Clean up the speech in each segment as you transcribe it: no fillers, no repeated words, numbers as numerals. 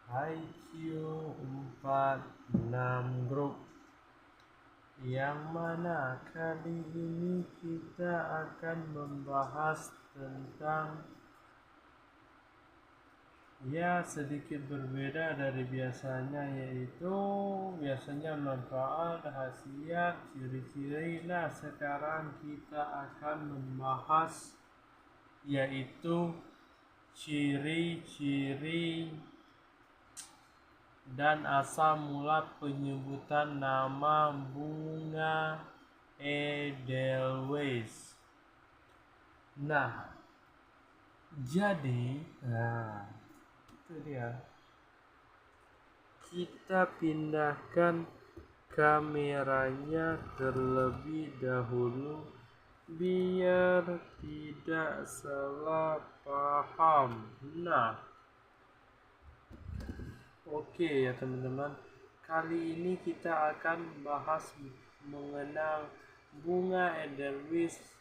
IQ 46 Group, yang mana kali ini kita akan membahas tentang sedikit berbeda dari biasanya, yaitu biasanya manfaat, khasiat, ciri-ciri. Nah, sekarang kita akan membahas yaitu ciri-ciri dan asal mula penyebutan nama bunga Edelweiss. Nah, jadi, itu dia. Kita pindahkan kameranya terlebih dahulu biar tidak salah paham. Nah, oke ya teman-teman, kali ini kita akan bahas mengenal bunga Edelweiss,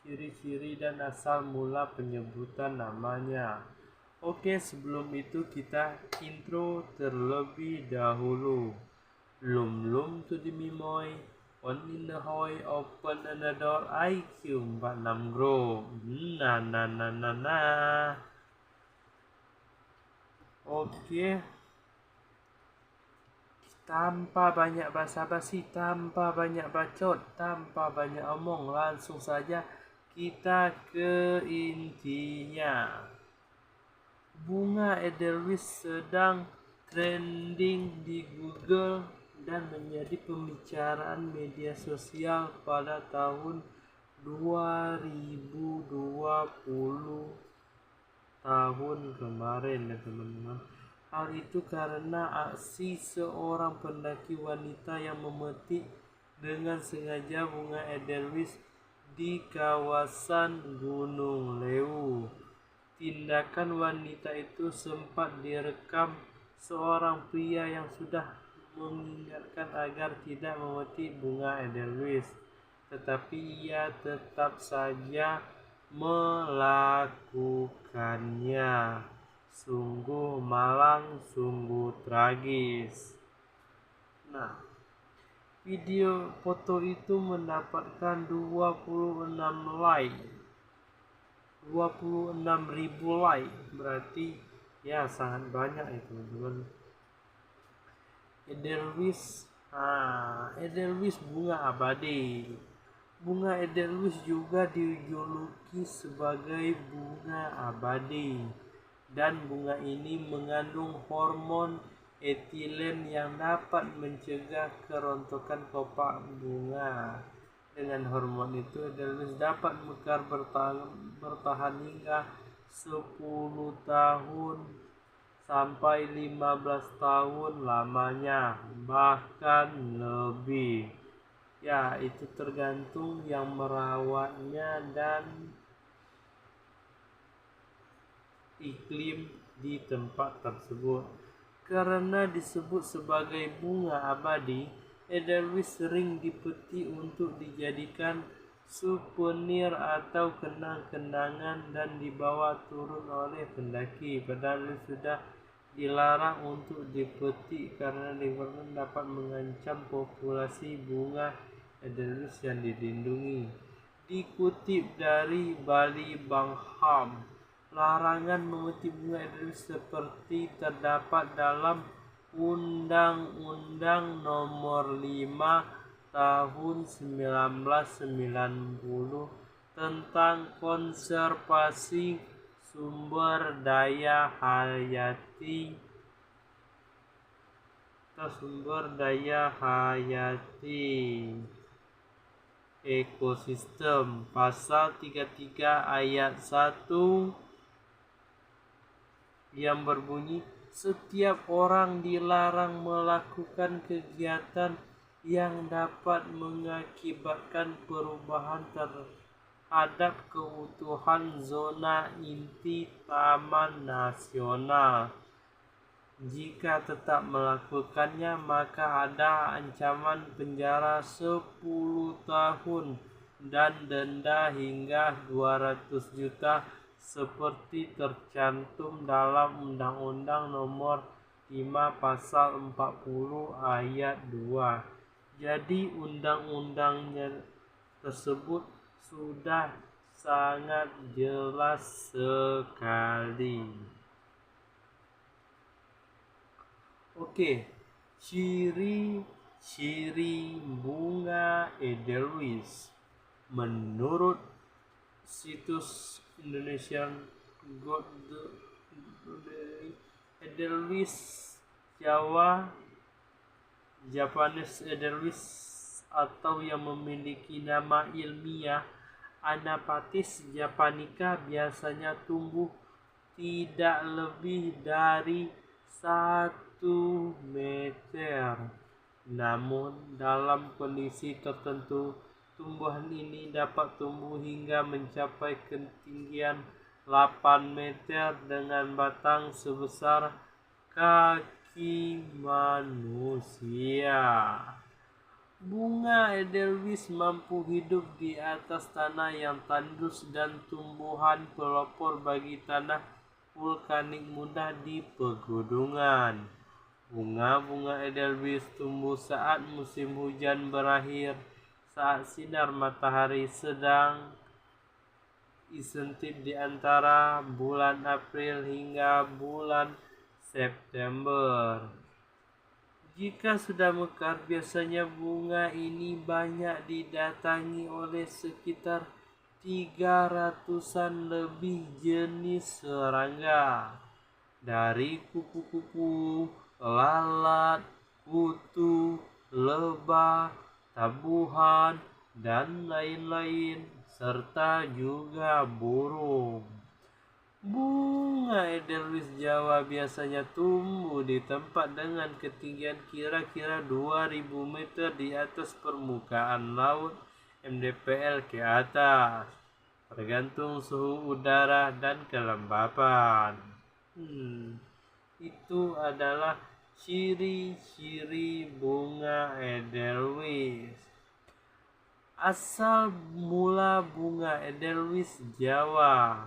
ciri-ciri dan asal mula penyebutan namanya. Oke, sebelum itu kita intro terlebih dahulu. Lum to the mimoy, on in the hoy, open the door, IQ 46 Group. Nah. Oke, tanpa banyak basa-basi, tanpa banyak bacot, tanpa banyak omong, langsung saja kita ke intinya. Bunga Edelweiss sedang trending di Google dan menjadi pembicaraan media sosial pada tahun 2020 tahun kemarin ya teman-teman. Hal itu karena aksi seorang pendaki wanita yang memetik dengan sengaja bunga Edelweiss di kawasan Gunung Lewu. Tindakan wanita itu sempat direkam seorang pria yang sudah mengingatkan agar tidak memetik bunga Edelweiss, tetapi ia tetap saja melakukannya. Sungguh malang, sungguh tragis. Nah, video foto itu mendapatkan 26 like, 26.000 like, berarti ya sangat banyak itu teman-teman. Edelweiss bunga abadi. Bunga Edelweiss juga dijuluki sebagai bunga abadi, dan bunga ini mengandung hormon etilen yang dapat mencegah kerontokan kelopak bunga. Dengan hormon itu, Edelweiss dapat mekar bertahan hingga 10 tahun sampai 15 tahun lamanya, bahkan lebih. Ya, itu tergantung yang merawatnya dan iklim di tempat tersebut. Karena disebut sebagai bunga abadi, Edelweiss sering dipetik untuk dijadikan souvenir atau kenang-kenangan dan dibawa turun oleh pendaki. Padahal sudah dilarang untuk dipetik karena dapat mengancam populasi bunga Edelweiss yang dilindungi. Dikutip dari Bali Bangham, larangan memetik bunga Edelweiss seperti terdapat dalam Undang-Undang Nomor 5 Tahun 1990 tentang konservasi sumber daya hayati ekosistem. Pasal 33 ayat 1 yang berbunyi, setiap orang dilarang melakukan kegiatan yang dapat mengakibatkan perubahan terhadap keutuhan zona inti Taman Nasional. Jika tetap melakukannya, maka ada ancaman penjara 10 tahun dan denda hingga 200 juta seperti tercantum dalam Undang-Undang Nomor 5 Pasal 40 Ayat 2. Jadi undang-undangnya tersebut sudah sangat jelas sekali. Oke, ciri-ciri bunga Edelweiss menurut situs Indonesian God Edelweiss Jawa, Japanese Edelweiss, atau yang memiliki nama ilmiah Anapatis japonica, biasanya tumbuh tidak lebih dari 1 meter. Namun dalam kondisi tertentu, tumbuhan ini dapat tumbuh hingga mencapai ketinggian 8 meter dengan batang sebesar kaki manusia. Bunga Edelweiss mampu hidup di atas tanah yang tandus dan tumbuhan pelopor bagi tanah vulkanik mudah di pegunungan. Bunga-bunga Edelweiss tumbuh saat musim hujan berakhir, saat sinar matahari sedang intensif di antara bulan April hingga bulan September. Jika sudah mekar, biasanya bunga ini banyak didatangi oleh sekitar 300-an lebih jenis serangga, dari kupu-kupu, lalat, kutu, lebah, tabuhan, dan lain-lain, serta juga burung. Bunga Edelweiss Jawa biasanya tumbuh di tempat dengan ketinggian kira-kira 2000 meter di atas permukaan laut mdpl ke atas, tergantung suhu udara dan kelembapan. Itu adalah ciri-ciri bunga Edelweiss. Asal mula bunga Edelweiss Jawa.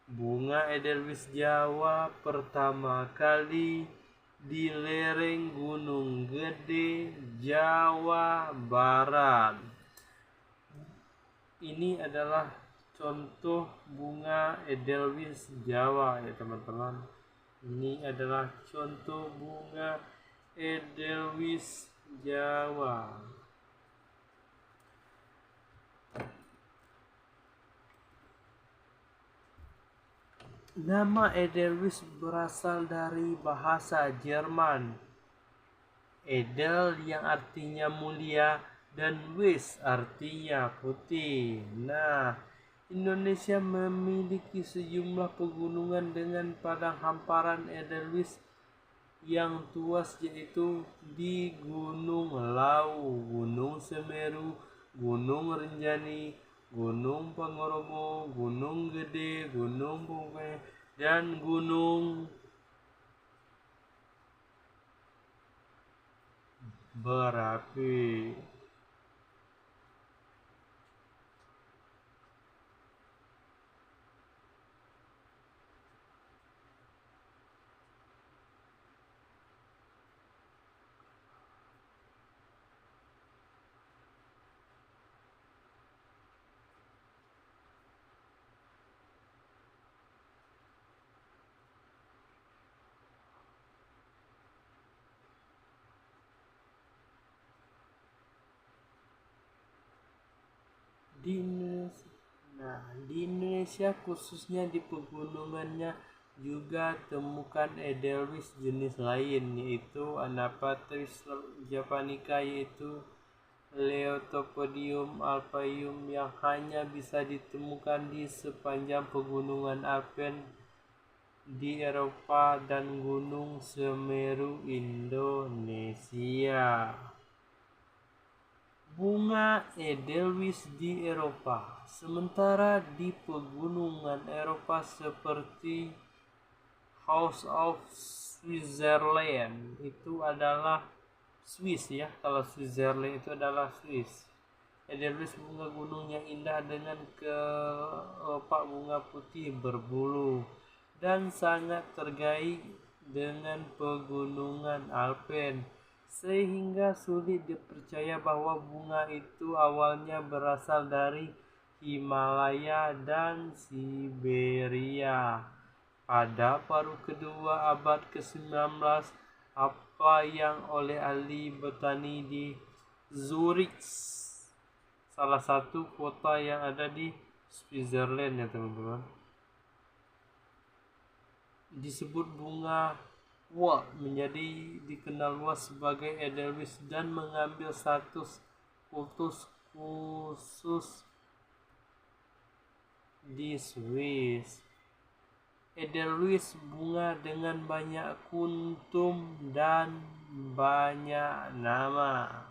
Bunga Edelweiss Jawa pertama kali di lereng Gunung Gede, Jawa Barat. Ini adalah contoh bunga Edelweiss Jawa ya teman-teman. Ini adalah contoh bunga Edelweiss Jawa. Nama Edelweiss berasal dari bahasa Jerman. Edel yang artinya mulia dan Weiss artinya putih. Nah, Indonesia memiliki sejumlah pegunungan dengan padang hamparan Edelweiss yang luas, yaitu di Gunung Lawu, Gunung Semeru, Gunung Rinjani, Gunung Pangorogo, Gunung Gede, Gunung Pungkai, dan Gunung Berapi. Di Indonesia khususnya di pegunungannya juga temukan Edelweiss jenis lain, yaitu Anapatis japonica, yaitu Leotopodium alpaium, yang hanya bisa ditemukan di sepanjang pegunungan Alpen di Eropa dan Gunung Semeru Indonesia. Bunga Edelweiss di Eropa. Sementara di pegunungan Eropa seperti House of Switzerland itu adalah Swiss ya, kalau Switzerland itu adalah Swiss. Edelweiss bunga gunung yang indah dengan kelopak bunga putih berbulu dan sangat dengan pegunungan Alpen, sehingga sulit dipercaya bahwa bunga itu awalnya berasal dari Himalaya dan Siberia. Pada paruh kedua abad ke-19, apa yang oleh ahli botani di Zurich, salah satu kota yang ada di Switzerland ya teman-teman, disebut bunga Wald menjadi dikenal luas sebagai Edelweiss dan mengambil status kultus khusus di Swiss. Edelweiss bunga dengan banyak kuntum dan banyak nama.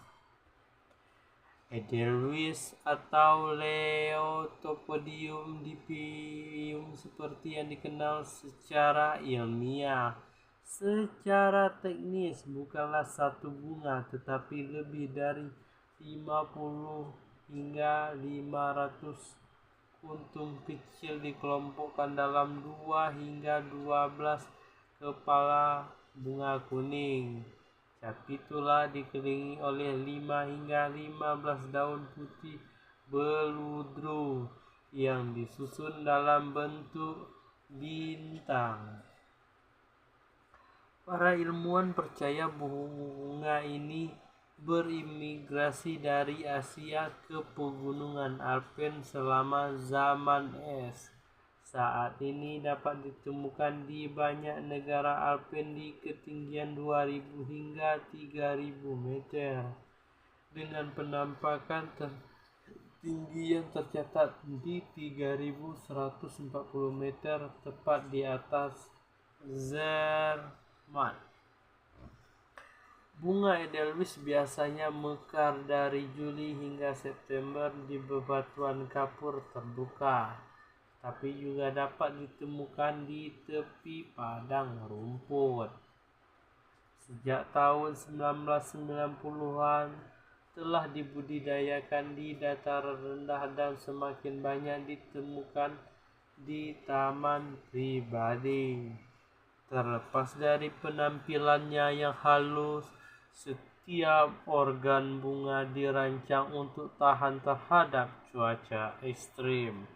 Edelweiss atau Leotopodium dipium seperti yang dikenal secara ilmiah. Secara teknis bukanlah satu bunga tetapi lebih dari 50 hingga 500 kuntum kecil dikelompokkan dalam 2 hingga 12 kepala bunga kuning. Capitula dikelilingi oleh 5 hingga 15 daun putih beludru yang disusun dalam bentuk bintang. Para ilmuwan percaya bunga ini berimigrasi dari Asia ke pegunungan Alpen selama zaman es. Saat ini dapat ditemukan di banyak negara Alpen di ketinggian 2000 hingga 3000 meter, dengan penampakan tertinggi yang tercatat di 3140 meter tepat di atas Zermatt. Bunga Edelweiss biasanya mekar dari Juli hingga September di bebatuan kapur terbuka, tapi juga dapat ditemukan di tepi padang rumput. Sejak tahun 1990-an telah dibudidayakan di dataran rendah dan semakin banyak ditemukan di taman pribadi. Terlepas dari penampilannya yang halus, setiap organ bunga dirancang untuk tahan terhadap cuaca ekstrim,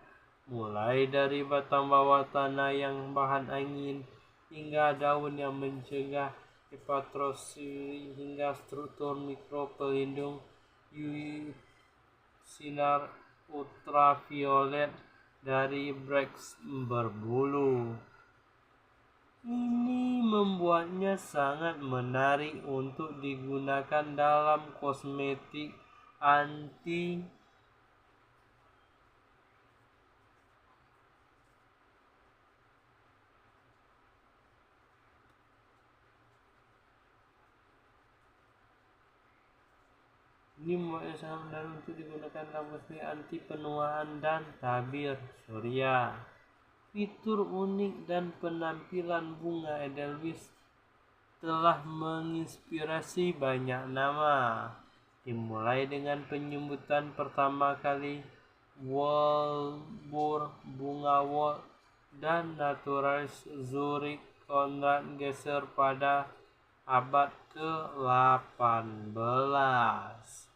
mulai dari batang bawah tanah yang bahan angin hingga daun yang mencegah evaporasi hingga struktur mikro pelindung sinar ultraviolet dari breks berbulu. Ini membuatnya sangat menarik untuk digunakan dalam kosmetik anti untuk digunakan dalam kosmetik anti penuaan dan tabir surya. Fitur unik dan penampilan bunga Edelweiss telah menginspirasi banyak nama, dimulai dengan penyebutan pertama kali Wilbur bunga Wald dan naturalis Zurich Konrad Gesser pada abad ke-18.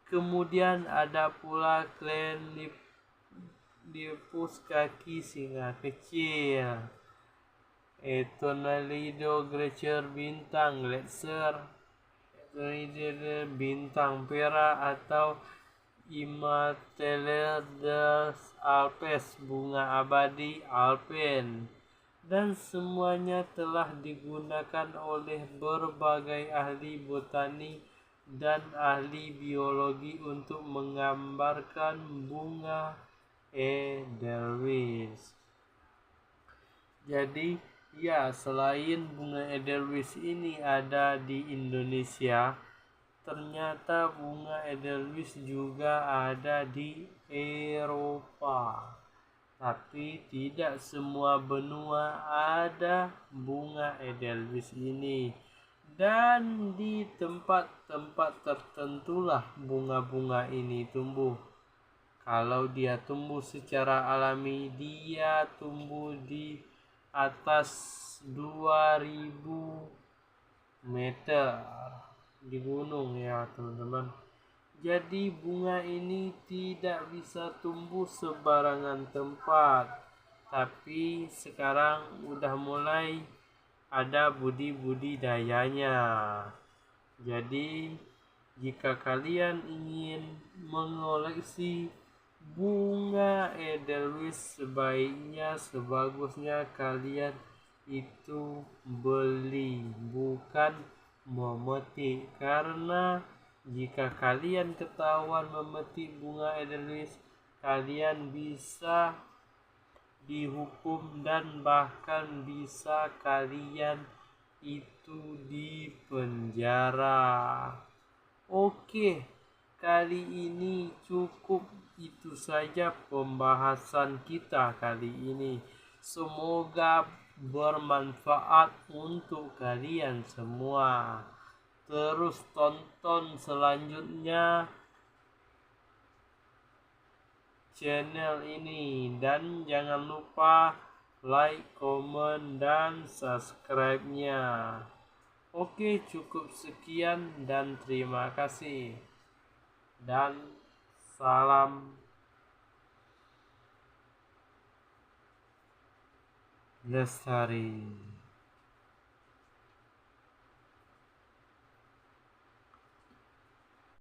Kemudian ada pula Clenipus kaki singa kecil, Etonalido Gletser bintang Gletser, Etonalido bintang Pera atau Imateler des Alpes bunga abadi Alpen, dan semuanya telah digunakan oleh berbagai ahli botani dan ahli biologi untuk menggambarkan bunga Edelweiss. Jadi ya, selain bunga Edelweiss ini ada di Indonesia, ternyata bunga Edelweiss juga ada di Eropa. Tapi tidak semua benua ada bunga Edelweiss ini. Dan di tempat-tempat tertentulah bunga-bunga ini tumbuh. Kalau dia tumbuh secara alami, dia tumbuh di atas 2000 meter di gunung ya teman-teman. Jadi bunga ini tidak bisa tumbuh sembarangan tempat, tapi sekarang udah mulai ada budidayanya. Jadi jika kalian ingin mengoleksi bunga edelweiss, sebagusnya kalian itu beli, bukan memetik. Karena jika kalian ketahuan memetik bunga edelweiss, kalian bisa dihukum dan bahkan bisa kalian itu dipenjara. Oke, kali ini cukup itu saja pembahasan kita kali ini. Semoga bermanfaat untuk kalian semua. Terus tonton selanjutnya channel ini dan jangan lupa like, comment, dan subscribe-nya. Oke, cukup sekian dan terima kasih. Dan salam lestari.